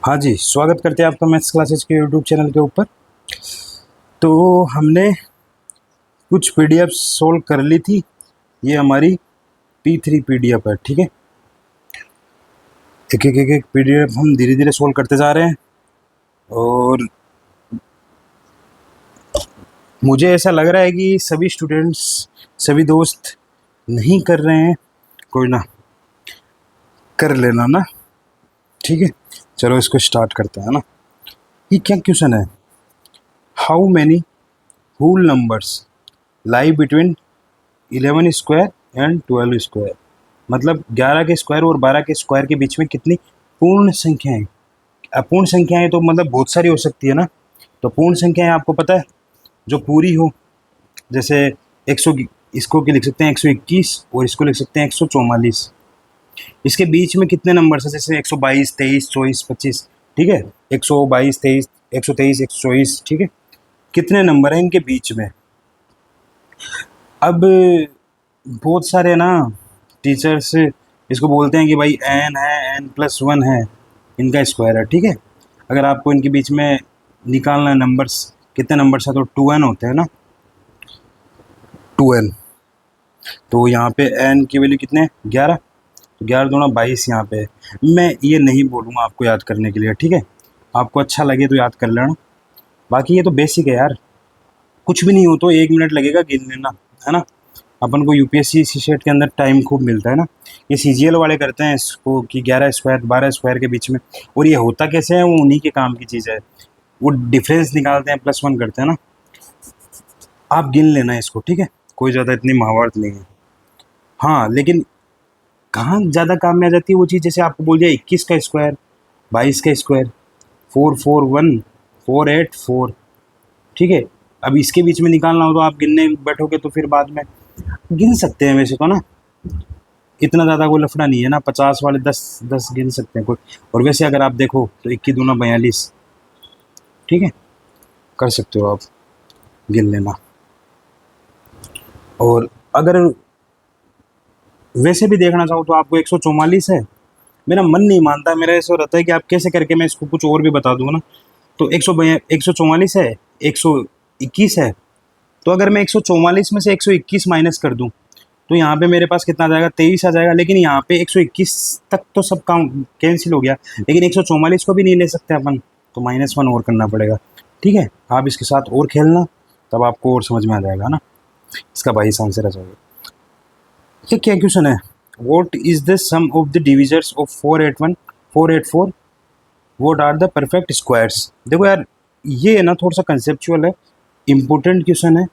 हाँ जी, स्वागत करते हैं आपका मैथ्स क्लासेस के यूट्यूब चैनल के ऊपर। तो हमने कुछ पीडीएफ सोल्व कर ली थी। ये हमारी P3 पीडीएफ है, ठीक है। एक पीडीएफ हम धीरे धीरे सोल्व करते जा रहे हैं और मुझे ऐसा लग रहा है कि सभी स्टूडेंट्स, सभी दोस्त नहीं कर रहे हैं। कोई ना, कर लेना ना, ठीक है। चलो इसको स्टार्ट करते हैं ना। ये क्या क्वेश्चन है? How many whole numbers lie between 11 square and 12 square. मतलब 11 के स्क्वायर और 12 के स्क्वायर के बीच में कितनी पूर्ण संख्याएं। अपूर्ण संख्याएं तो मतलब बहुत सारी हो सकती है ना। तो पूर्ण संख्याएं आपको पता है जो पूरी हो, जैसे 100, इसको क्या लिख सकते हैं 121 और इसको लिख सकते हैं 144। इसके बीच में कितने नंबर है? जैसे 122, 23, 24, 25, ठीक है। 122, 23, 123, 124, ठीक है। कितने नंबर हैं इनके बीच में? अब बहुत सारे ना टीचर्स इसको बोलते हैं कि भाई n है, n+1 है, इनका स्क्वायर है, ठीक है। अगर आपको इनके बीच में निकालना है नंबर्स, कितने नंबर्स है, तो 2n होते हैं ना, 2n। तो यहाँ पे n की वैल्यू कितने, 11। तो 11 दूना 22 यहाँ पे है। मैं ये नहीं बोलूँगा आपको याद करने के लिए, ठीक है। आपको अच्छा लगे तो याद कर लेना, बाकी ये तो बेसिक है यार। कुछ भी नहीं हो तो 1 मिनट लगेगा गिन लेना, है ना। अपन को यूपीएससी सीसेट के अंदर टाइम खूब मिलता है ना। ये सीजीएल वाले करते हैं इसको कि 11 स्क्वायर 12 स्क्वायर के बीच में, और ये होता कैसे है, वो उन्हीं के काम की चीज़ है। वो डिफरेंस निकालते हैं, +1 करते हैं ना। आप गिन लेना इसको, ठीक है। कोई ज़्यादा इतनी महाभारत नहीं है। हाँ, लेकिन कहाँ ज़्यादा काम में आ जाती है वो चीज़, जैसे आपको बोल दिया 21 का स्क्वायर, 22 का स्क्वायर, 441, 484, ठीक है। अब इसके बीच में निकालना हो तो आप गिनने बैठोगे तो फिर बाद में गिन सकते हैं वैसे तो ना, इतना ज़्यादा कोई लफड़ा नहीं है ना। 50 वाले 10 10 गिन सकते हैं कोई। और वैसे अगर आप देखो तो 21 दूना 42, ठीक है, कर सकते हो आप, गिन लेना। और अगर वैसे भी देखना चाहो तो आपको 144 है। मेरा मन नहीं मानता, मेरा ऐसा रहता है कि आप कैसे करके मैं इसको कुछ और भी बता दूँ ना। तो 144 है, 121 है। तो अगर मैं 144 में से 121 माइनस कर दूँ तो यहाँ पे मेरे पास कितना आ जाएगा, 23 आ जाएगा। लेकिन यहाँ पे 121 तक तो सब काम कैंसिल हो गया, लेकिन 144 को भी नहीं ले सकते अपन, तो -1 और करना पड़ेगा, ठीक है। आप इसके साथ और खेलना, तब आपको और समझ में आ जाएगा ना। इसका 22 आंसर आ जाएगा। ये क्या क्वेश्चन है? What is the sum of the divisors of 481 484, what are the perfect squares. देखो यार, ये है ना थोड़ा सा कंसेप्चुअल है, इम्पोर्टेंट क्वेश्चन है।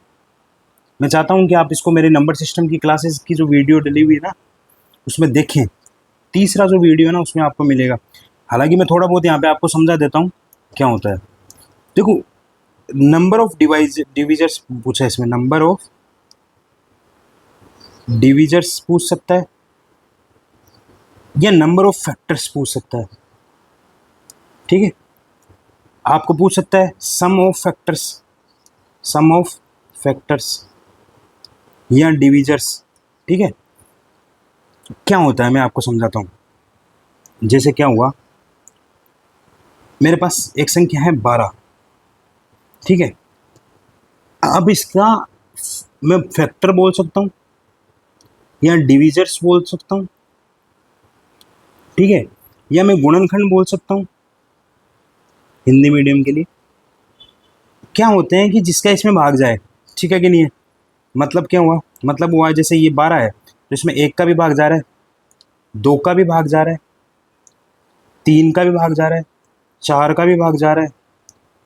मैं चाहता हूँ कि आप इसको मेरे नंबर सिस्टम की क्लासेस की जो वीडियो डली हुई है ना उसमें देखें। तीसरा जो वीडियो है ना उसमें आपको मिलेगा। हालांकि मैं थोड़ा बहुत यहाँ पे आपको समझा देता हूँ क्या होता है। देखो, नंबर ऑफ डिविजर्स पूछा है इसमें, नंबर ऑफ डिविजर्स पूछ सकता है या नंबर ऑफ फैक्टर्स पूछ सकता है, ठीक है। आपको पूछ सकता है sum of factors, sum of factors या डिविजर्स, ठीक है। क्या होता है मैं आपको समझाता हूँ। जैसे क्या हुआ, मेरे पास एक संख्या है 12, ठीक है। अब इसका मैं फैक्टर बोल सकता हूँ या डिविजर्स बोल सकता हूँ, ठीक है, या मैं गुणनखंड बोल सकता हूँ हिंदी मीडियम के लिए। क्या होते हैं कि जिसका इसमें भाग जाए, ठीक है कि नहीं है। मतलब क्या हुआ, मतलब हुआ जैसे ये 12 है तो इसमें 1 का भी भाग जा रहा है, 2 का भी भाग जा रहा है, 3 का भी भाग जा रहा है, 4 का भी भाग जा रहा है,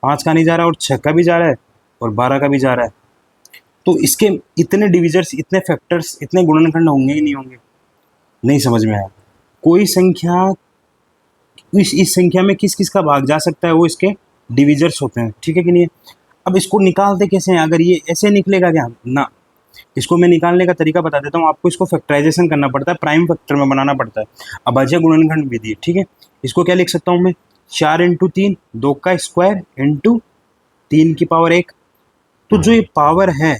5 का नहीं जा रहा, और 6 का भी जा रहा है, और 12 का भी जा रहा है। तो इसके इतने डिविजर्स, इतने फैक्टर्स, इतने गुणनखंड होंगे ही नहीं होंगे। नहीं समझ में आया? कोई संख्या इस संख्या में किस किस का भाग जा सकता है, वो इसके डिविजर्स होते हैं, ठीक है कि नहीं है। अब इसको निकालते कैसे हैं? अगर ये ऐसे निकलेगा क्या ना, इसको मैं निकालने का तरीका बता देता हूँ आपको। इसको फैक्टराइजेशन करना पड़ता है, प्राइम फैक्टर में बनाना पड़ता है, अभाज्य गुणनखंड विधि, ठीक है। इसको क्या लिख सकता हूँ मैं, 4 × 3, 2 का स्क्वायर इंटू 3 की पावर 1। तो जो ये पावर है,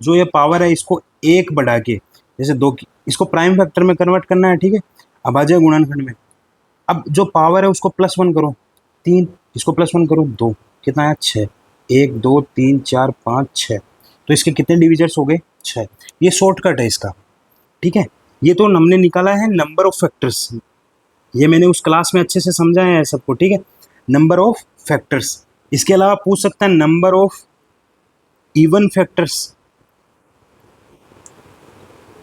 जो ये पावर है, इसको 1 बढ़ा के, जैसे 2 की, इसको प्राइम फैक्टर में कन्वर्ट करना है, ठीक है, अभाज्य गुणनखंड में। अब जो पावर है उसको +1 करो, 3, इसको +1 करो 2, कितना आया 6, 1 2 3 4 5 6, तो इसके कितने डिविजर्स हो गए 6। ये शॉर्टकट है इसका, ठीक है। ये तो हमने निकाला है नंबर ऑफ फैक्टर्स, ये मैंने उस क्लास में अच्छे से समझाया है सबको, ठीक है। नंबर ऑफ फैक्टर्स, इसके अलावा पूछ सकता है number of even factors,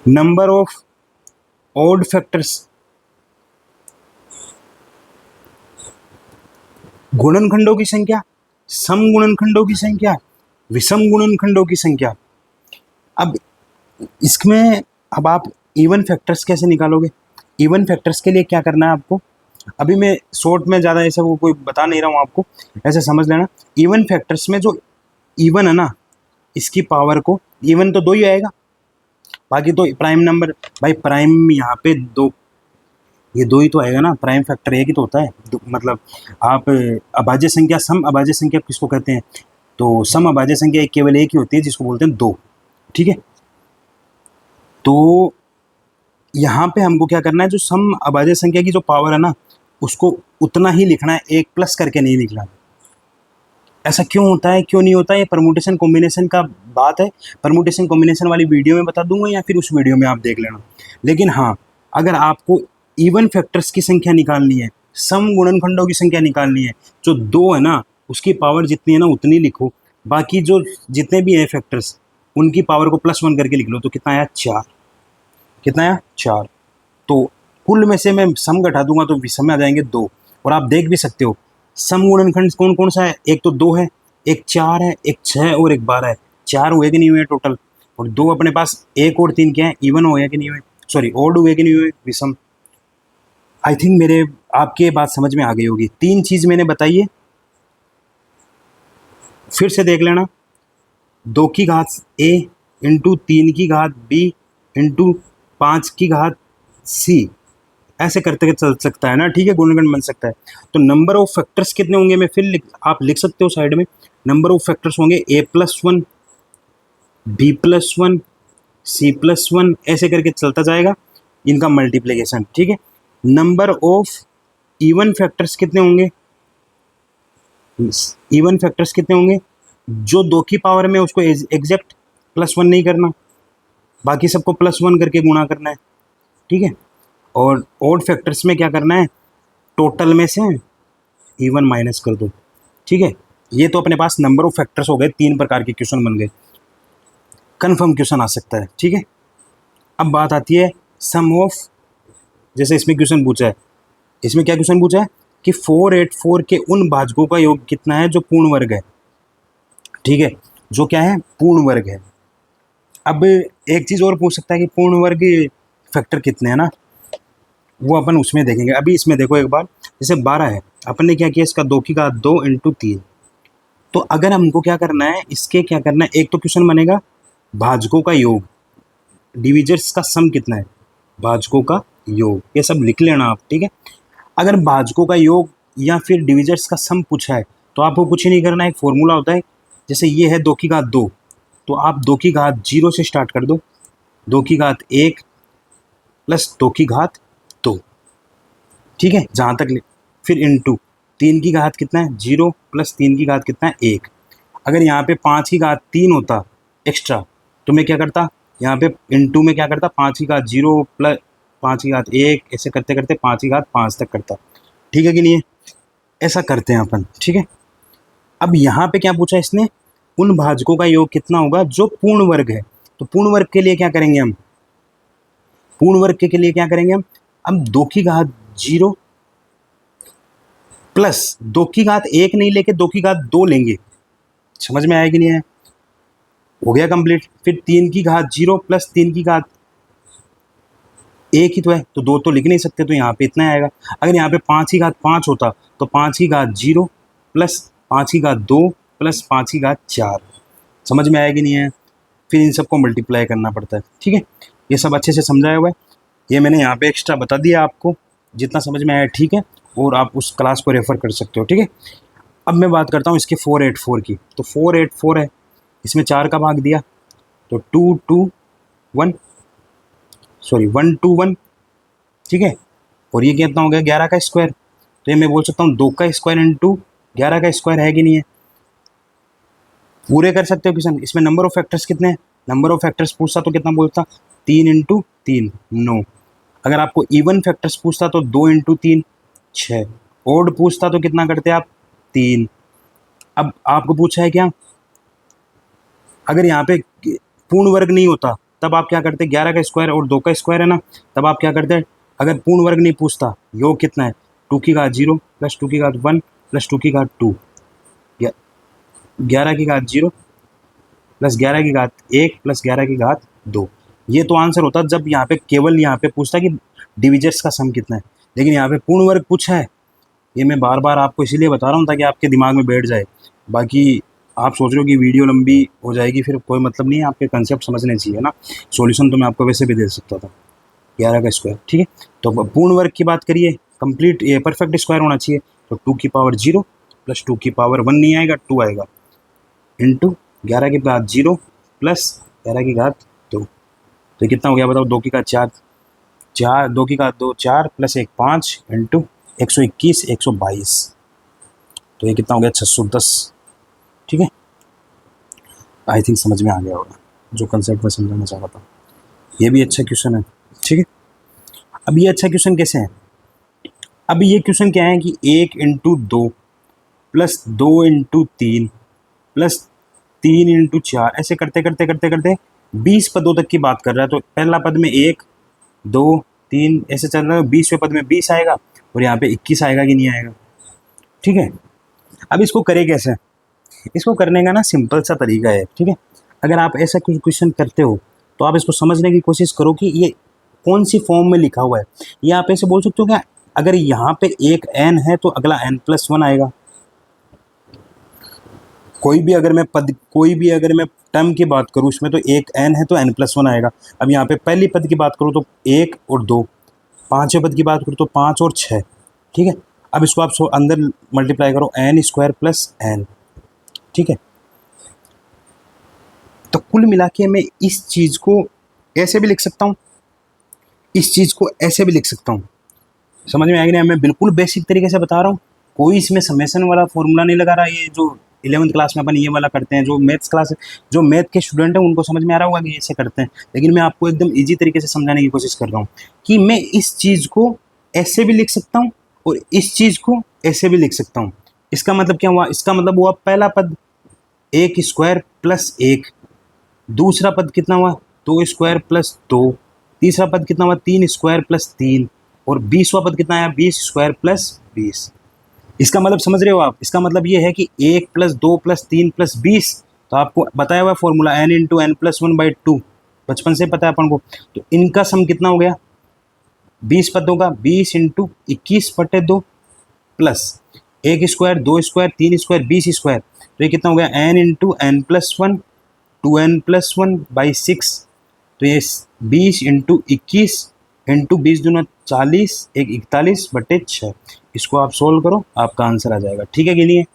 number of odd factors, गुणनखंडों की संख्या, सम गुणनखंडों की संख्या, विषम गुणनखंडों की संख्या। अब इसमें अब आप इवन फैक्टर्स कैसे निकालोगे? इवन फैक्टर्स के लिए क्या करना है आपको, अभी मैं शॉर्ट में ज़्यादा ऐसा वो कोई बता नहीं रहा हूँ आपको, ऐसे समझ लेना। इवन फैक्टर्स में जो इवन है ना, इसकी पावर को, इवन तो 2 ही आएगा, बाकी तो प्राइम नंबर, भाई प्राइम यहाँ पे 2, ये 2 ही तो आएगा ना, प्राइम फैक्टर एक ही तो होता है। मतलब आप अभाज्य संख्या, सम अभाज्य संख्या किसको कहते हैं? तो सम अभाज्य संख्या केवल एक ही होती है जिसको बोलते हैं 2, ठीक है। तो यहाँ पे हमको क्या करना है, जो सम अभाज्य संख्या की जो पावर है ना, उसको उतना ही लिखना है, एक प्लस करके नहीं लिखना। ऐसा क्यों होता है, क्यों नहीं होता है? ये परमुटेशन कॉम्बिनेशन का बात है, परमुटेशन कॉम्बिनेशन वाली वीडियो में बता दूंगा या फिर उस वीडियो में आप देख लेना। लेकिन हाँ, अगर आपको इवन फैक्टर्स की संख्या निकालनी है, सम गुणनखंडों की संख्या निकालनी है, जो 2 है ना उसकी पावर जितनी है ना उतनी लिखो, बाकी जो जितने भी है फैक्टर्स उनकी पावर को +1 करके लिख लो, तो कितना आया 4, कितना आया 4। तो कुल में से मैं सम घटा दूंगा तो विषम में आ जाएंगे 2। और आप देख भी सकते हो सम गुणनखंड कौन कौन सा है, एक तो 2 है, एक 4 है, एक 6 और एक 12 है। 4 हुए कि नहीं हुए टोटल, और 2 अपने पास, 1 और 3 क्या है, इवन हुए कि नहीं हुए, सॉरी ऑड हुए कि नहीं हुए, विषम। आई थिंक मेरे आपके बात समझ में आ गई होगी। 3 चीज़ मैंने बताई है, फिर से देख लेना। 2 की घात a इंटू 3 की घात b इंटू 5 की घात c, ऐसे करते चल सकता है ना, ठीक है, गुणनखंड बन सकता है। तो नंबर ऑफ फैक्टर्स कितने होंगे, मैं फिर आप लिख सकते हो साइड में, नंबर ऑफ फैक्टर्स होंगे a+1 b+1 c+1, ऐसे करके चलता जाएगा इनका मल्टीप्लिकेशन, ठीक है। नंबर ऑफ इवन फैक्टर्स कितने होंगे, इवन फैक्टर्स कितने होंगे, जो 2 की पावर में उसको एग्जैक्ट +1 नहीं करना, बाकी सबको +1 करके गुणा करना है, ठीक है। और ऑड फैक्टर्स में क्या करना है, टोटल में से इवन माइनस कर दो, ठीक है। ये तो अपने पास नंबर ऑफ फैक्टर्स हो गए, 3 प्रकार के क्वेश्चन बन गए, कन्फर्म क्वेश्चन आ सकता है, ठीक है। अब बात आती है सम ऑफ, जैसे इसमें क्वेश्चन पूछा है, इसमें क्या क्वेश्चन पूछा है कि 484 के उन भाजकों का योग कितना है जो पूर्ण वर्ग है, ठीक है, जो क्या है, पूर्ण वर्ग है। अब एक चीज़ और पूछ सकता है कि पूर्ण वर्ग फैक्टर कितने हैं ना, वो अपन उसमें देखेंगे। अभी इसमें देखो एक बार, जैसे 12 है, अपन ने क्या किया, इसका 2 की घात 2 इंटू 3। तो अगर हमको क्या करना है, इसके क्या करना है, एक तो क्वेश्चन बनेगा भाजकों का योग, डिविजर्स का सम कितना है, भाजकों का योग, ये सब लिख लेना आप, ठीक है। अगर भाजकों का योग या फिर डिविजर्स का सम पूछा है तो आपको कुछ ही नहीं करना है, एक फॉर्मूला होता है, जैसे ये है 2 की घात 2, तो आप 2 की घात 0 से स्टार्ट कर दो, 2 की घात 1 प्लस 2 की घात 2, ठीक है, जहाँ तक फिर इंटू 3 की घात कितना है 0 प्लस 3 की घात कितना है 1। अगर यहाँ पे 5 की घात 3 होता एक्स्ट्रा तो मैं क्या करता, यहाँ पे इंटू में क्या करता, 5 की घात 0 प्लस 5 की घात 1, ऐसे करते करते 5 की घात 5 तक करता, ठीक है कि नहीं है, ऐसा करते हैं अपन, ठीक है। अब यहाँ पे क्या पूछा इसने, उन भाजकों का योग कितना होगा जो पूर्ण वर्ग है, तो पूर्ण वर्ग के लिए क्या करेंगे हम, पूर्ण वर्ग के लिए क्या करेंगे हम 2 की घात 0 प्लस 2 की घात 1 नहीं लेके 2 की घात 2 लेंगे, समझ में आएगी नहीं है, हो गया कंप्लीट। फिर 3 की घात 0 प्लस 3 की घात 1 ही तो है, तो 2 तो लिख नहीं सकते, तो यहाँ पे इतना आएगा। अगर यहाँ पे 5 की घात 5 होता तो 5 की घात 0 प्लस 5 की घात 2 प्लस 5 की घात 4, समझ में आएगी नहीं है, फिर इन सबको मल्टीप्लाई करना पड़ता है, ठीक है। ये सब अच्छे से समझाया हुआ है, ये मैंने यहाँ पे एक्स्ट्रा बता दिया आपको, जितना समझ में आया ठीक है, और आप उस क्लास को रेफ़र कर सकते हो, ठीक है। अब मैं बात करता हूँ इसके 484 की, तो 484 है, इसमें 4 का भाग दिया तो 1 2 1, ठीक है, और ये कितना हो गया 11 का स्क्वायर। तो ये मैं बोल सकता हूँ 2 का स्क्वायर इंटू 11 का स्क्वायर है कि नहीं है। पूरे कर सकते हो क्वेश्चन। इसमें नंबर ऑफ फैक्टर्स कितने हैं, नंबर ऑफ फैक्टर्स पूछता तो कितना बोलता 3 इंटू 3 9। अगर आपको इवन फैक्टर्स पूछता तो 2 इंटू 3 6। ओड पूछता तो कितना करते आप 3। अब आपको पूछा है क्या, अगर यहाँ पे पूर्ण वर्ग नहीं होता तब आप क्या करते, 11 का स्क्वायर और 2 का स्क्वायर है ना, तब आप क्या करते, अगर पूर्ण वर्ग नहीं पूछता योग कितना है 2 की घात 0 प्लस 2 की घात 1 प्लस 2 की घात 2, 11 की घात 0 प्लस 11 की घात 1 प्लस 11 की घात 2। ये तो आंसर होता जब यहाँ पे केवल यहाँ पे पूछता कि डिविजर्स का सम कितना है। लेकिन यहाँ पे पूर्ण वर्ग पूछा है, ये मैं बार बार आपको इसीलिए बता रहा हूँ ताकि आपके दिमाग में बैठ जाए। बाकी आप सोच रहे हो कि वीडियो लंबी हो जाएगी, फिर कोई मतलब नहीं है, आपके कंसेप्ट समझने चाहिए ना। सॉल्यूशन तो मैं आपको वैसे भी दे सकता था 11 का स्क्वायर, ठीक है। तो पूर्ण वर्ग की बात करिए, कंप्लीट ये परफेक्ट स्क्वायर होना चाहिए, तो 2 की पावर 0 प्लस 2 की पावर 1 नहीं आएगा 2 आएगा इंटू 11 की घात 0 प्लस 11 की घात 2। तो कितना हो गया बताओ, 2 की घात 4 4 2 की घात 2 4 प्लस 1 5 इंटू 121 122। तो ये कितना हो गया 610, ठीक है। आई थिंक समझ में आ गया होगा जो कंसेप्ट मैं समझाना चाह रहा था। ये भी अच्छा क्वेश्चन है, ठीक है। अब ये अच्छा क्वेश्चन कैसे है, अब ये क्वेश्चन क्या है कि 1 into 2 plus 2 into 3 plus 3 into 4, ऐसे करते करते करते करते 20 पदों तक की बात कर रहा है। तो पहला पद में 1 2 3 ऐसे चल रहा है, 20वें पद में 20 आएगा और यहाँ पे 21 आएगा कि नहीं आएगा, ठीक है। अब इसको करें कैसे, इसको करने का ना सिंपल सा तरीका है, ठीक है। अगर आप ऐसा कुछ क्वेश्चन करते हो तो आप इसको समझने की कोशिश करो कि ये कौन सी फॉर्म में लिखा हुआ है। ये आप ऐसे बोल सकते हो क्या, अगर यहाँ पे एक n है तो अगला n+1 आएगा। कोई भी अगर मैं टर्म की बात करूँ इसमें, तो एक n है तो n+1 आएगा। अब यहाँ पे पहली पद की बात करूँ तो 1 और 2, पाँचवें पद की बात करूँ तो 5 और 6, ठीक है। अब इसको आप अंदर मल्टीप्लाई करो n² प्लस n, ठीक है। तो कुल मिला के मैं इस चीज़ को ऐसे भी लिख सकता हूँ, इस चीज़ को ऐसे भी लिख सकता हूँ। समझ में आएगी ना, मैं बिल्कुल बेसिक तरीके से बता रहा हूँ, कोई इसमें समेशन वाला फॉर्मूला नहीं लगा रहा। ये जो 11th क्लास में अपन ये वाला करते हैं, जो मैथ्स क्लास जो मैथ के स्टूडेंट हैं उनको समझ में आ रहा होगा कि ऐसे करते हैं, लेकिन मैं आपको एकदम ईजी तरीके से समझाने की कोशिश कर रहा हूँ कि मैं इस चीज़ को ऐसे भी लिख सकता हूँ और इस चीज़ को ऐसे भी लिख सकता हूँ। इसका मतलब क्या हुआ, इसका मतलब हुआ पहला पद 1² प्लस 1, दूसरा पद कितना हुआ 2² प्लस 2, तीसरा पद कितना हुआ 3² प्लस 3, और 20वां पद कितना आया 20² प्लस 20। इसका मतलब समझ रहे हो आप, इसका मतलब ये है कि 1 प्लस 2 प्लस 3 प्लस 20, तो आपको बताया हुआ फॉर्मूला n इंटू n+1/2 बचपन से पता है अपन को। तो इनका सम कितना हो गया 20 पदों का 20 इंटू 21/2 प्लस 1² 2² 3² 20², तो ये कितना हो गया n इंटू n+1 2n+1/6। तो ये 20 इंटू 21 इंटू 20 दूना 40 एक 41/6। इसको आप सोल्व करो, आपका आंसर आ जाएगा, ठीक है कि नहीं है।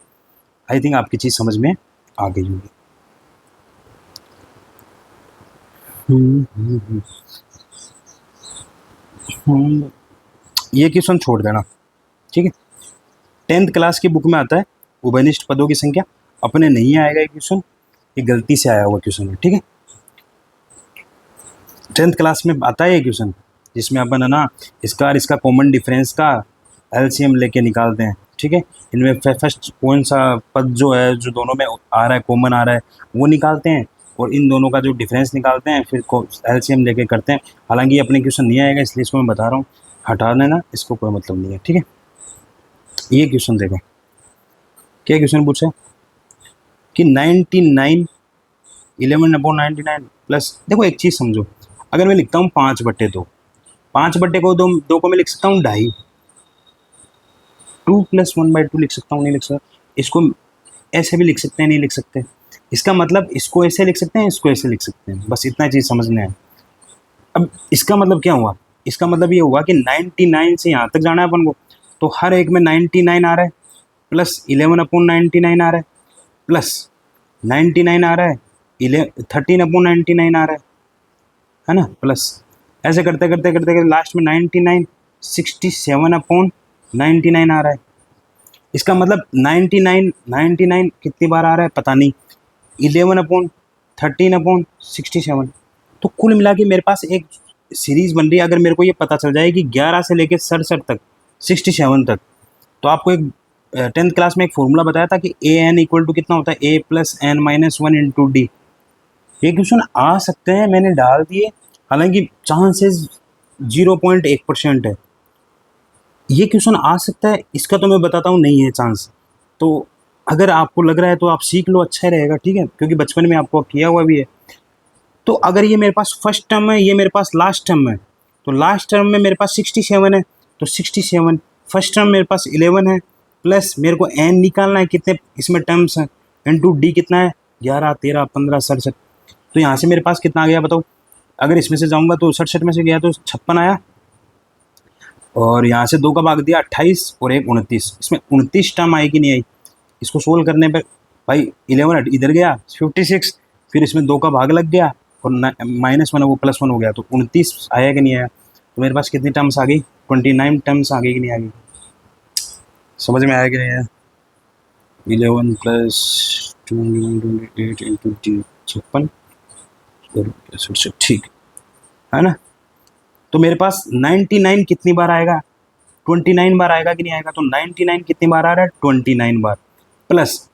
आई थिंक आपकी चीज़ समझ में आ गई होगी। ये क्वेश्चन छोड़ देना, ठीक है। 10th क्लास की बुक में आता है उभयनिष्ठ पदों की संख्या, अपने नहीं आएगा ये क्वेश्चन, ये गलती से आया हुआ क्वेश्चन है, ठीक है। 10th क्लास में आता है ये क्वेश्चन, जिसमें अपन है ना इसका और इसका कॉमन डिफरेंस का एलसीएम लेके निकालते हैं, ठीक है। इनमें फर्स्ट कौन सा पद जो है जो दोनों में आ रहा है कॉमन आ रहा है वो निकालते हैं, और इन दोनों का जो डिफरेंस निकालते हैं, फिर एलसीएम लेके करते हैं। हालांकि ये अपने क्वेश्चन नहीं आएगा इसलिए इसको मैं बता रहा हूँ, हटा देना, इसको कोई मतलब नहीं है, ठीक है। ये क्वेश्चन देखें, क्या क्वेश्चन पूछा कि 99 11/99 प्लस, देखो एक चीज़ समझो, अगर मैं लिखता हूँ 5/2, 5/2 को मैं लिख सकता हूँ 2.5, 2 + 1/2 लिख सकता हूँ, नहीं लिख सकता। इसको ऐसे भी लिख सकते हैं, नहीं लिख सकते। इसका मतलब इसको ऐसे लिख सकते हैं, इसको ऐसे लिख सकते हैं, बस इतना चीज़ समझना है। अब इसका मतलब क्या हुआ, इसका मतलब ये हुआ कि 99 से यहाँ तक जाना है अपन को, तो हर एक में 99 आ रहा है, प्लस 11/99 आ रहा है, प्लस 99 आ रहा है, 13/99 आ रहा है ना, प्लस ऐसे करते करते करते करते लास्ट में 99 67/99 आ रहा है। इसका मतलब 99 कितनी बार आ रहा है पता नहीं, 11/13/67। तो कुल मिला के मेरे पास एक सीरीज बन रही है। अगर मेरे को ये पता चल जाए कि 11 से लेके 67 तक, 67 तक, तो आपको एक 10th क्लास में एक फॉर्मूला बताया था कि ए एन इक्वल टू कितना होता है, a plus n minus one into d. ये क्वेश्चन आ सकते हैं, मैंने डाल दिए, हालांकि चांसेस 0.1% है। ये क्वेश्चन आ सकता है, इसका तो मैं बताता हूँ नहीं है चांस। तो अगर आपको लग रहा है तो आप सीख लो, अच्छा रहेगा, ठीक है, क्योंकि बचपन में आपको किया हुआ भी है। तो अगर ये मेरे पास फर्स्ट टर्म है, ये मेरे पास लास्ट टर्म है, तो लास्ट टर्म में मेरे पास 67 है, तो 67, फर्स्ट टर्म मेरे पास 11 है, प्लस मेरे को एन निकालना है कितने इसमें टर्म्स हैं, इंटू डी कितना है 11, 13, 15, 67। तो यहाँ से मेरे पास कितना आ गया बताओ, अगर इसमें से जाऊँगा तो 67 में से गया तो 56 आया, और यहाँ से 2 का भाग दिया 28 और एक 29, इसमें 29 टर्म आई कि नहीं आई। इसको सोल्व करने पर भाई 11 इधर गया 56, फिर इसमें 2 का भाग लग गया और -1 है वो +1 हो गया, तो 29 आया कि नहीं आया। तो मेरे पास कितनी टर्म्स आ गई, 29 टर्म्स आ गई कि नहीं आ गई। समझ में आया कि नहीं आया। 11 + 2 इंटू डी 56 और 67, ठीक है ना। तो मेरे पास 99 कितनी बार आएगा, 29 बार आएगा कि नहीं आएगा। तो 99 कितनी बार आ रहा है, 29 बार, प्लस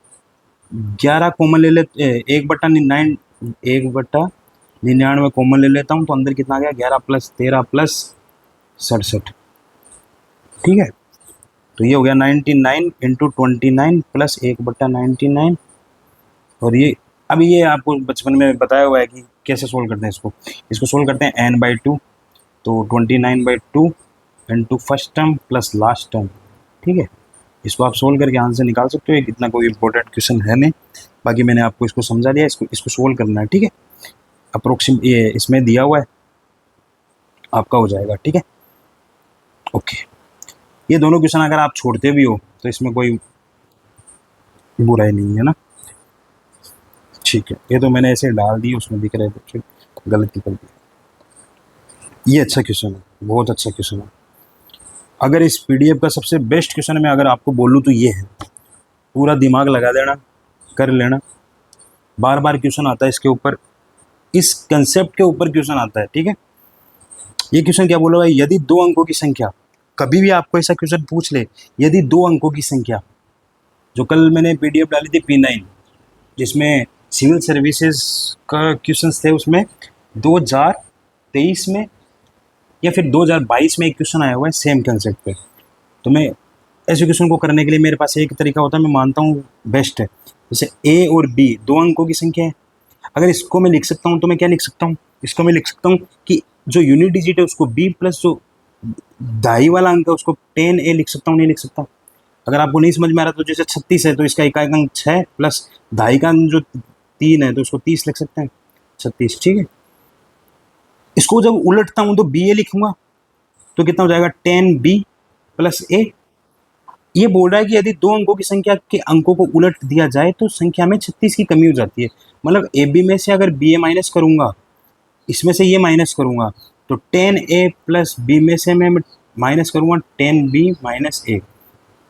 11 कॉमन ले लेते, 1/9, 1/99 कॉमन ले लेता हूँ, तो अंदर कितना आ गया 11 + 13 + 67, ठीक है। तो ये हो गया 99 इंटू 29 प्लस 1/99। और ये अभी ये आपको बचपन में बताया हुआ है कि कैसे सोल्व करते हैं इसको सोल्व करते हैं n/2, तो 29/2 into first term plus last term, ठीक है। इसको आप सोल्व करके आंसर निकाल सकते हो, इतना कोई इंपॉर्टेंट क्वेश्चन है नहीं, बाकी मैंने आपको इसको समझा दिया, इसको सोल्व करना है, ठीक है। अप्रोक्सीमेट ये इसमें दिया हुआ है, आपका हो जाएगा, ठीक है, ओके। ये दोनों क्वेश्चन अगर आप छोड़ते भी हो तो इसमें कोई बुराई नहीं है ना, ठीक है। ये तो मैंने ऐसे डाल दी, उसमें दिख रहे थे, गलती कर दी। ये अच्छा क्वेश्चन है, बहुत अच्छा क्वेश्चन है। अगर इस पीडीएफ का सबसे बेस्ट क्वेश्चन मैं अगर आपको बोलूँ तो ये है, पूरा दिमाग लगा देना, कर लेना, बार बार क्वेश्चन आता है इसके ऊपर, इस कंसेप्ट के ऊपर क्वेश्चन आता है, ठीक है। ये क्वेश्चन क्या बोला भाई, यदि 2 अंकों की संख्या, कभी भी आपको ऐसा क्वेश्चन पूछ ले, यदि 2 अंकों की संख्या, जो कल मैंने पीडीएफ डाली थी P9 जिसमें सिविल सर्विसेज का क्वेश्चंस थे, उसमें 2023 में या फिर 2022 में एक क्वेश्चन आया हुआ है सेम कंसेप्ट पे। तो मैं ऐसे क्वेश्चन को करने के लिए मेरे पास एक तरीका होता है, मैं मानता हूँ बेस्ट है। जैसे A और B 2 अंकों की संख्या है, अगर इसको मैं लिख सकता हूँ तो मैं क्या लिख सकता हूँ, इसको मैं लिख सकता हूँ कि जो यूनिट डिजिट है उसको B प्लस जो दाई वाला अंक है उसको 10A लिख सकता हूँ, नहीं लिख सकता। अगर आपको नहीं समझ में आ रहा तो जैसे 36 है तो इसका इकाई अंक 6 प्लस दाई का अंक जो 3 है तो उसको 30 लिख सकते हैं, 36, ठीक है। इसको जब उलटता हूँ तो BA लिखूंगा तो कितना हो जाएगा 10B + A। ये बोल रहा है कि यदि 2 अंकों की संख्या के अंकों को उलट दिया जाए तो संख्या में 36 की कमी हो जाती है। मतलब AB में से अगर BA माइनस करूंगा, इसमें से ये माइनस करूंगा, तो 10A + B में से मैं माइनस करूंगा 10B - A,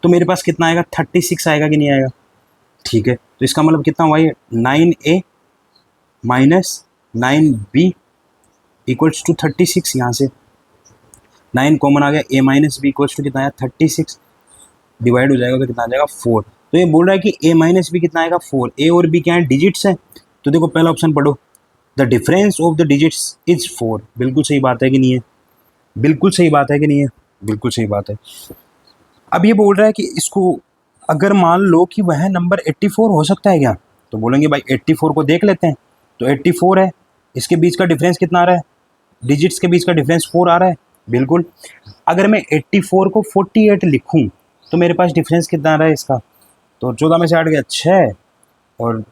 तो मेरे पास कितना आएगा 36 आएगा कि नहीं आएगा, ठीक है। तो इसका मतलब कितना हुआ, ये 9A - 9B = 36। यहाँ से 9 कॉमन आ गया, A - B = कितना आया 36, डिवाइड हो जाएगा तो कितना आ जाएगा 4। तो ये बोल रहा है कि A - B कितना आएगा 4। A और B क्या है, डिजिट्स है, तो देखो पहला ऑप्शन पढ़ो, the difference of the digits is 4। बिल्कुल सही बात है कि नहीं है, बिल्कुल सही बात है कि नहीं है, बिल्कुल सही बात है। अब ये बोल रहा है कि इसको अगर मान लो कि वह नंबर 84 हो सकता है क्या, तो बोलेंगे भाई 84 को देख लेते हैं। तो 84 है, इसके बीच का डिफरेंस कितना आ रहा है, डिजिट्स के बीच का डिफरेंस 4 आ रहा है, बिल्कुल। अगर मैं 84 को 48 लिखूं तो मेरे पास डिफरेंस कितना आ रहा है इसका, तो 14 में से 8 गया 6 और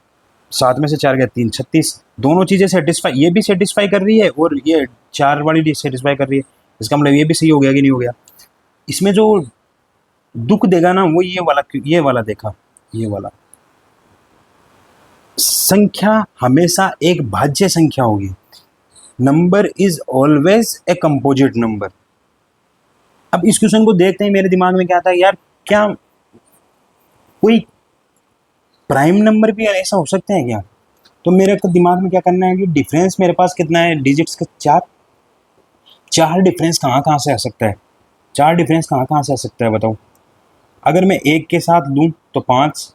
7 में से 4 गया 3, 36। दोनों चीज़ें सेटिस्फाई, ये भी सेटिस्फाई कर रही है और ये 4 वाली भी सेटिस्फाई कर रही है, इसका मतलब ये भी सही हो गया कि नहीं हो गया। इसमें जो दुख देगा ना वो ये वाला देखा, ये वाला, संख्या हमेशा एक भाज्य संख्या होगी, number is always a composite number. अब इस क्वेश्चन को देखते ही मेरे दिमाग में क्या आता है, यार क्या कोई प्राइम नंबर भी ऐसा हो सकते हैं क्या? तो मेरे को दिमाग में क्या करना है कि डिफरेंस मेरे पास कितना है डिजिट्स का, चार। चार डिफरेंस कहाँ कहाँ से आ सकता है? चार डिफरेंस कहाँ कहाँ से आ सकता है बताओ? अगर मैं एक के साथ लूँ तो पाँच,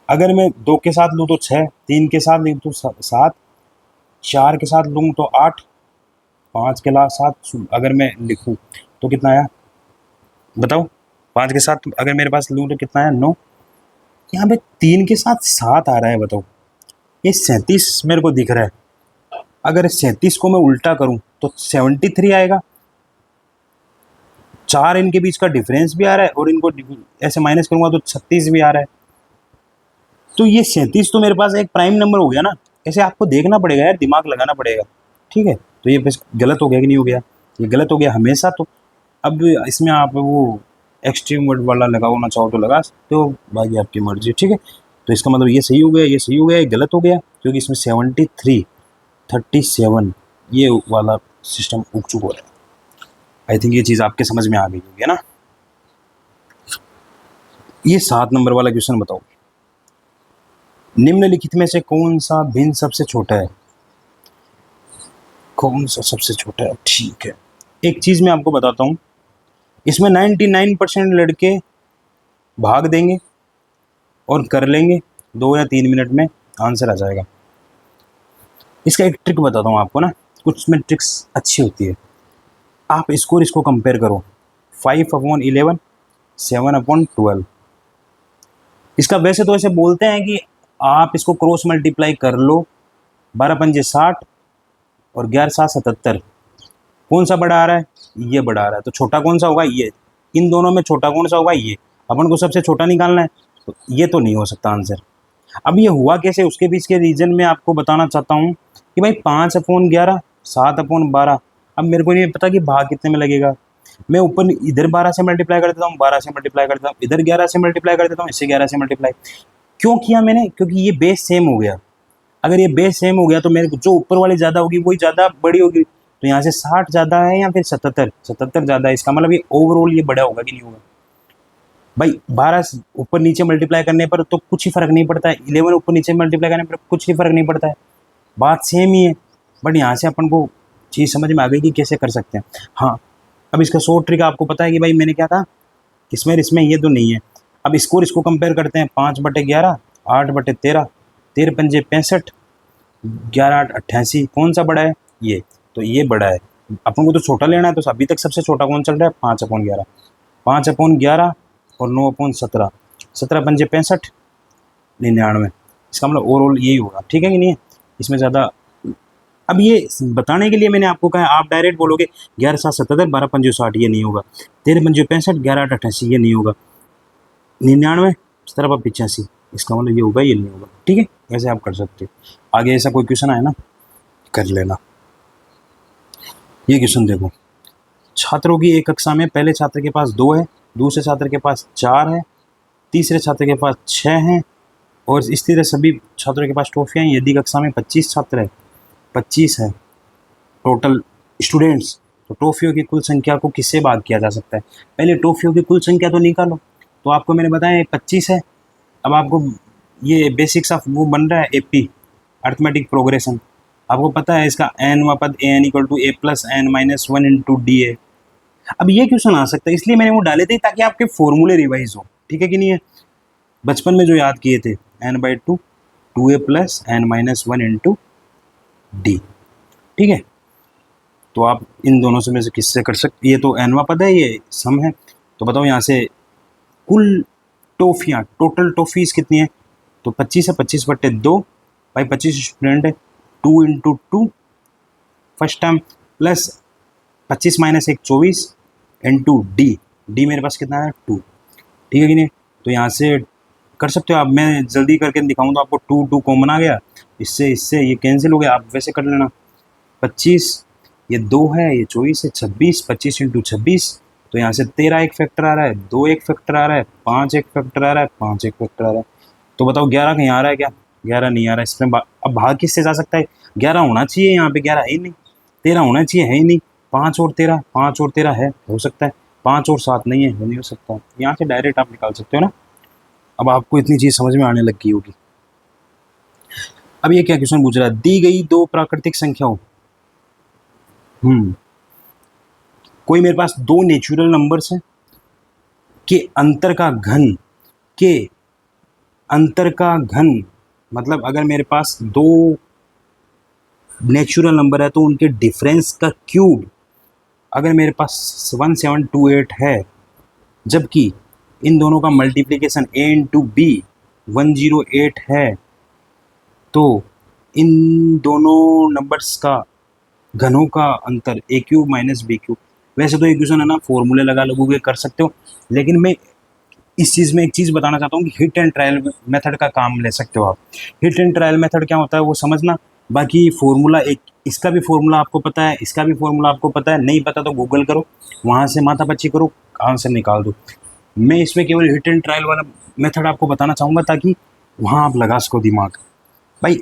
अगर मैं दो के साथ लूँ तो छः, तीन के साथ लूँ तो सात, चार के साथ लूँ तो आठ, पाँच के साथ अगर मैं लिखूँ तो कितना आया बताओ? पाँच के साथ अगर मेरे पास लूँ तो कितना आया? नौ। यहाँ पे तीन के साथ सात आ रहा है, बताओ। ये 37 मेरे को दिख रहा है। अगर 37 को मैं उल्टा करूँ तो 73 आएगा। चार इनके बीच का डिफरेंस भी आ रहा है और इनको ऐसे माइनस करूँगा तो 36 भी आ रहा है। तो ये 37 तो मेरे पास एक प्राइम नंबर हो गया ना। ऐसे आपको देखना पड़ेगा यार, दिमाग लगाना पड़ेगा, ठीक है। तो ये बस गलत हो गया कि नहीं हो गया? ये गलत हो गया हमेशा। तो अब इसमें आप वो एक्सट्रीम वर्ड वाला लगाना चाहो तो लगा सकते हो, बाकी आपकी मर्जी, ठीक है। तो इसका मतलब ये सही हो गया, ये सही हो गया, ये गलत हो गया, क्योंकि इसमें 73, 37 ये वाला सिस्टम उग चुका है। आई थिंक ये चीज़ आपके समझ में आ गई होगी, है ना। ये 7 नंबर वाला क्वेश्चन बताओ, निम्नलिखित में से कौन सा भिन्न सबसे छोटा है? कौन सा सबसे छोटा है? ठीक है, एक चीज़ मैं आपको बताता हूँ, इसमें 99% लड़के भाग देंगे और कर लेंगे, 2 या 3 मिनट में आंसर आ जाएगा। इसका एक ट्रिक बताता हूँ आपको ना, कुछ में ट्रिक्स अच्छी होती है। आप इसको कंपेयर करो, 5/11, 7/12। इसका वैसे तो ऐसे बोलते हैं कि आप इसको क्रॉस मल्टीप्लाई कर लो, 12 पंजे 60 और 11 7 77। कौन सा बड़ा आ रहा है? ये बड़ा आ रहा है, तो छोटा कौन सा होगा? ये। इन दोनों में छोटा कौन सा होगा? ये। अपन को सबसे छोटा निकालना है, तो ये तो नहीं हो सकता आंसर। अब ये हुआ कैसे, उसके बीच के रीजन में आपको बताना चाहता हूँ कि भाई 5/11, 7/12। अब मेरे को नहीं पता कि भाग कितने में लगेगा। मैं ऊपर इधर 12 से मल्टीप्लाई कर देता हूँ, 12 से मल्टीप्लाई कर देता हूँ, इधर 11 से मल्टीप्लाई कर देता हूँ, इससे 11 से मल्टीप्लाई क्यों किया मैंने? क्योंकि ये बेस सेम हो गया। अगर ये बेस सेम हो गया तो मेरे को जो ऊपर वाली ज़्यादा होगी वही ज़्यादा बड़ी होगी। तो यहाँ से 60 ज़्यादा है या फिर 77? 77 ज़्यादा है। इसका मतलब ये ओवरऑल ये बड़ा होगा कि नहीं होगा? भाई 12 ऊपर नीचे मल्टीप्लाई करने पर तो कुछ ही फर्क नहीं पड़ता है, 11 ऊपर नीचे मल्टीप्लाई करने पर कुछ ही फर्क नहीं पड़ता है, बात सेम ही है। बट यहाँ से अपन को चीज़ समझ में आ गई कि कैसे कर सकते हैं। हाँ, अब इसका शॉर्ट ट्रिक आपको पता है कि भाई मैंने क्या कहा, इसमें ये तो नहीं है। अब इसको कंपेयर करते हैं, 5/11, 8/13, 13 पंजे 65, 11 8 88। कौन सा बड़ा है? ये। तो ये बड़ा है, अपन को तो छोटा लेना है। तो अभी तक सबसे छोटा कौन चल रहा है? 5/11, 5/11 और 9/17, 17 पंजे 65, 99। इसका मतलब ओवरऑल यही होगा, ठीक है कि नहीं है? इसमें ज़्यादा अब ये बताने के लिए मैंने आपको कहा, आप डायरेक्ट बोलोगे 11 7 77, 12 पंजे 60, ये नहीं होगा। 13 पंजे 65, 11 8 88, ये नहीं होगा। 99, 17 85, इसका मतलब ये होगा, ये नहीं होगा, ठीक है। ऐसे आप कर सकते हो। आगे ऐसा कोई क्वेश्चन आए ना, कर लेना। ये क्वेश्चन देखो, छात्रों की एक कक्षा में पहले छात्र के पास 2 है, दूसरे छात्र के पास 4 है, तीसरे छात्र के पास 6 हैं और इस तरह सभी छात्रों के पास ट्रॉफियाँ हैं। यदि कक्षा में 25 छात्र है, 25 है टोटल स्टूडेंट्स, तो ट्रॉफियों की कुल संख्या को किससे भाग किया जा सकता है? पहले ट्रॉफियों की कुल संख्या तो निकालो। तो आपको मैंने बताया 25 है। अब आपको ये बेसिक्स ऑफ वो बन रहा है एपी, अर्थमेटिक प्रोग्रेशन। आपको पता है इसका एनवा पद n equal to a plus n minus 1 into d है। अब ये क्वेश्चन आ सकता है, इसलिए मैंने वो डाले थे ताकि आपके फॉर्मूले रिवाइज हो, ठीक है कि नहीं है? बचपन में जो याद किए थे, n/2 2a plus n minus 1 into d, ठीक है। तो आप इन दोनों से में से किससे कर सकते? ये तो एनवा पद है, ये सम है। तो बताओ यहाँ से कुल टॉफियाँ, टोटल टॉफीज़ कितनी है? तो 25 है, 25/2, भाई 25 स्टूडेंट है, 2 into 2 first term plus 25 minus 1 24 into D. D मेरे पास कितना है? 2, ठीक है कि नहीं? तो यहाँ से कर सकते हो आप। मैं जल्दी करके दिखाऊँ तो आपको 2 2 कॉमन आ गया, इससे ये कैंसिल हो गया। आप वैसे कर लेना, 25 ये 2 है, ये 24 है, 26, 25 इंटू 26। तो यहाँ से 13 एक फैक्टर आ रहा है, 2 एक फैक्टर आ रहा है, 5 एक फैक्टर आ रहा है, 5 एक फैक्टर आ रहा है। तो बताओ 11 कहीं आ रहा है क्या? 11 नहीं आ रहा है। इसमें अब भाग किससे जा सकता है? 11 होना चाहिए, यहाँ पे 11 है ही नहीं। 13 होना चाहिए, है ही नहीं। 5 और 13, 5 और 13 है, हो सकता है। 5 और 7 नहीं है, नहीं हो सकता। यहाँ से डायरेक्ट आप निकाल सकते हो ना। अब आपको इतनी चीज़ समझ में आने लग गई होगी। अब ये क्या क्वेश्चन पूछ रहा है, दी गई दो प्राकृतिक संख्याओं, कोई मेरे पास दो नेचुरल नंबर्स हैं के अंतर का घन, के अंतर का घन, मतलब अगर मेरे पास दो नेचुरल नंबर है तो उनके डिफरेंस का क्यूब अगर मेरे पास 1728 है, जबकि इन दोनों का मल्टीप्लिकेशन a इंटू बी 108 है, तो इन दोनों नंबर्स का घनों का अंतर ए क्यूब माइनस बी क्यूब। वैसे तो इक्वेशन है ना, फॉर्मूले लगा लगोगे कर सकते हो, लेकिन मैं इस चीज़ में एक चीज़ बताना चाहता हूँ कि हिट एंड ट्रायल मेथड का काम ले सकते हो आप। हिट एंड ट्रायल मेथड क्या होता है वो समझना, बाकी फॉर्मूला एक, इसका भी फॉर्मूला आपको पता है, इसका भी फॉर्मूला आपको पता है, नहीं पता तो गूगल करो, वहाँ से माथापच्ची करो, आंसर निकाल दो। मैं इसमें केवल हिट एंड ट्रायल वाला मेथड आपको बताना चाहूँगा ताकि वहाँ आप लगा सको दिमाग। भाई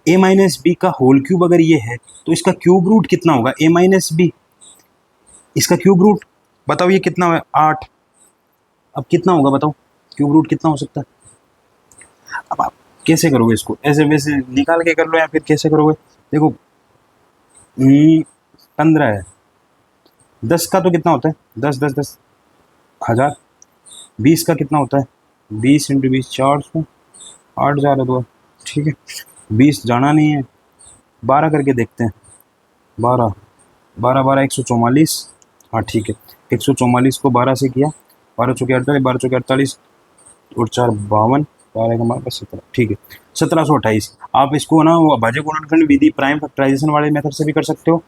ए माइनस बी का होल क्यूब अगर ये है तो इसका क्यूब रूट कितना होगा, ए माइनस बी, इसका क्यूब रूट बताओ ये कितना है, 8। अब कितना होगा बताओ, क्यूब रूट कितना हो सकता है। अब आप कैसे करोगे इसको, ऐसे वैसे निकाल के कर लो या फिर कैसे करोगे। देखो 15 है, 10 का तो कितना होता है, 10 10 10 1000। 20 का कितना होता है, 20 इंटू 20 400, 8000 है तो ठीक है। 20 जाना नहीं है, 12 करके देखते हैं, 12 12 12 144, हाँ ठीक है। 144 को 12 से किया, 12 चौके 48, 12 चौके 48 और 4 52, 12 का हमारे पास 17, ठीक है 1728। आप इसको ना वो भाज्य गुणनखंड विधि प्राइम फैक्टराइजेशन वाले मेथड से भी कर सकते हो।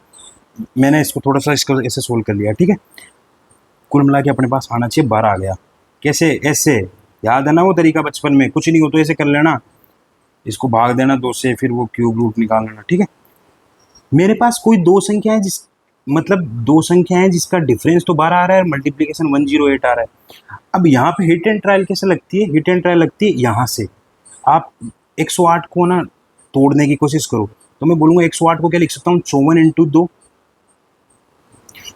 मैंने इसको थोड़ा सा इसको ऐसे सोल्व कर लिया, ठीक है। कुल मिला के अपने पास आना चाहिए 12 आ गया। कैसे, ऐसे याद है ना वो तरीका बचपन में, कुछ नहीं हो तो ऐसे कर लेना, इसको भाग देना 2 से, फिर वो क्यूब रूट निकाल लेना, ठीक है। मेरे पास कोई दो संख्या है जिस मतलब दो संख्या है जिसका डिफरेंस तो 12 आ रहा है और मल्टीप्लीकेशन 108 आ रहा है। अब यहाँ पे हिट एंड ट्रायल कैसे लगती है, हिट एंड ट्रायल लगती है यहाँ से, आप 108 को ना तोड़ने की कोशिश करो, तो मैं बोलूँगा 108 को क्या लिख सकता हूँ, 54 इंटू 2।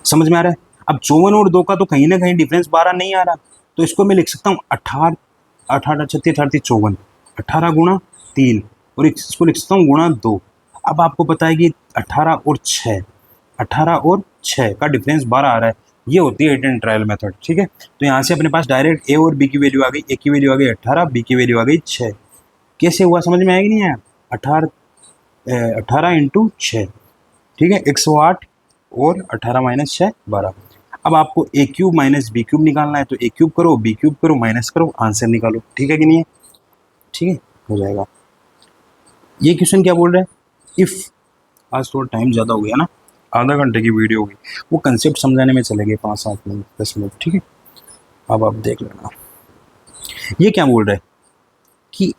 समझ में आ रहा है। अब 54 और 2 का तो कहीं ना कहीं डिफरेंस 12 नहीं आ रहा, तो इसको मैं लिख सकता हूँ 18 18 36 38 54, 18 गुणा 3, और इसको लिख सकता हूँ गुणा 2। अब आपको पता है कि 18 और 6, 18 और 6 का डिफरेंस 12 आ रहा है, ये होती है हिट एंड ट्रायल मेथड, ठीक है। तो यहाँ से अपने पास डायरेक्ट ए और बी की वैल्यू आ गई, ए की वैल्यू आ गई 18, बी की वैल्यू आ गई 6। कैसे हुआ समझ में आएगी नहीं आया, 18 इंटू 6, ठीक है, 108 और 18 माइनस 6 12। अब आपको ए क्यूब माइनस बी क्यूब निकालना है, तो ए क्यूब करो बी क्यूब करो माइनस करो, आंसर निकालो, ठीक है कि नहीं है, ठीक है, हो जाएगा। ये क्वेश्चन क्या बोल रहा है, इफ़, आज थोड़ा टाइम ज़्यादा हो गया ना, आधा घंटे की वीडियो होगी, वो कंसेप्ट समझाने में चले गए 5-7 मिनट 10 मिनट, ठीक है। अब आप देख लेना, ये क्या बोल रहा है कि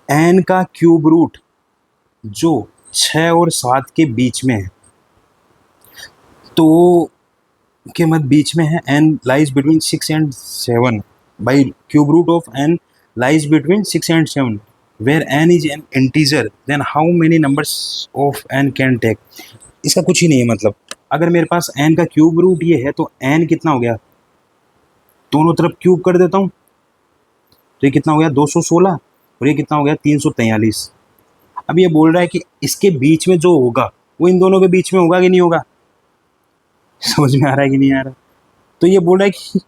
एन का क्यूब रूट जो 6 और 7 के बीच में है, तो के मत बीच में है, n lies between 6 and 7, by cube root of n lies between 6 and 7, where n is an integer, then how many numbers of n can take. इसका कुछ ही नहीं है, मतलब अगर मेरे पास एन का क्यूब रूट ये है तो एन कितना हो गया, दोनों तरफ क्यूब कर देता हूँ, तो ये कितना हो गया 216, और ये कितना हो गया 343। अब ये बोल रहा है कि इसके बीच में जो होगा वो इन दोनों के बीच में होगा कि नहीं होगा, समझ में आ रहा है कि नहीं आ रहा। तो ये बोल रहा है कि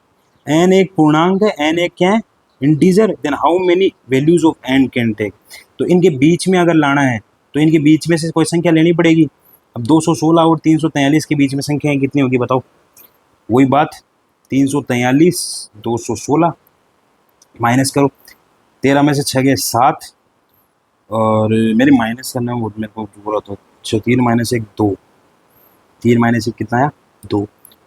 एन एक पूर्णांक है, एन एक क्या है, integer, then how many values of n can take. तो इनके बीच में अगर लाना है तो इनके बीच में से कोई संख्या लेनी पड़ेगी। अब 216 और 343 के बीच में संख्याएं कितनी होगी बताओ, वही बात, 343 216 माइनस करो, 13 में से 6 गए 7, और मेरे माइनस करना वो मेरे को बोला था 6, 3 माइनस 1 2, 3 माइनस 1 कितना आया 2,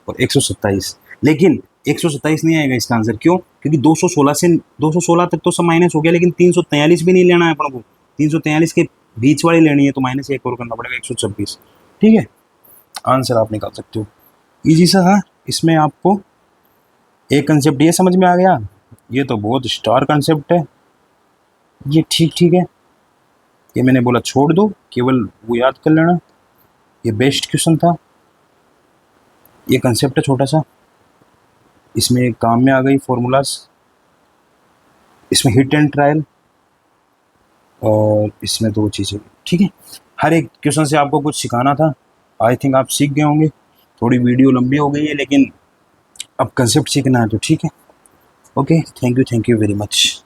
और 127। लेकिन 127 नहीं आएगा इसका आंसर, क्यों, क्योंकि 216 से 216 तक तो सब माइनस हो गया, लेकिन 343 भी नहीं लेना है अपन को, 343 के बीच वाली लेनी है, तो माइनस 1 और करना पड़ेगा 126, ठीक है। आंसर आप निकाल सकते हो, ईजी सा था। इसमें आपको एक कंसेप्ट ये समझ में आ गया, ये तो बहुत स्टार कंसेप्ट है, ये ठीक ठीक है, ये मैंने बोला छोड़ दो, केवल वो याद कर लेना, ये बेस्ट क्वेश्चन था। ये कंसेप्ट है छोटा सा, इसमें काम में आ गई फॉर्मूलाज, इसमें हिट एंड ट्रायल, और इसमें 2 चीज़ें। ठीक है, हर एक क्वेश्चन से आपको कुछ सिखाना था। आई थिंक आप सीख गए होंगे। थोड़ी वीडियो लंबी हो गई है, लेकिन अब कंसेप्ट सीखना है तो ठीक है। Okay, thank you very much.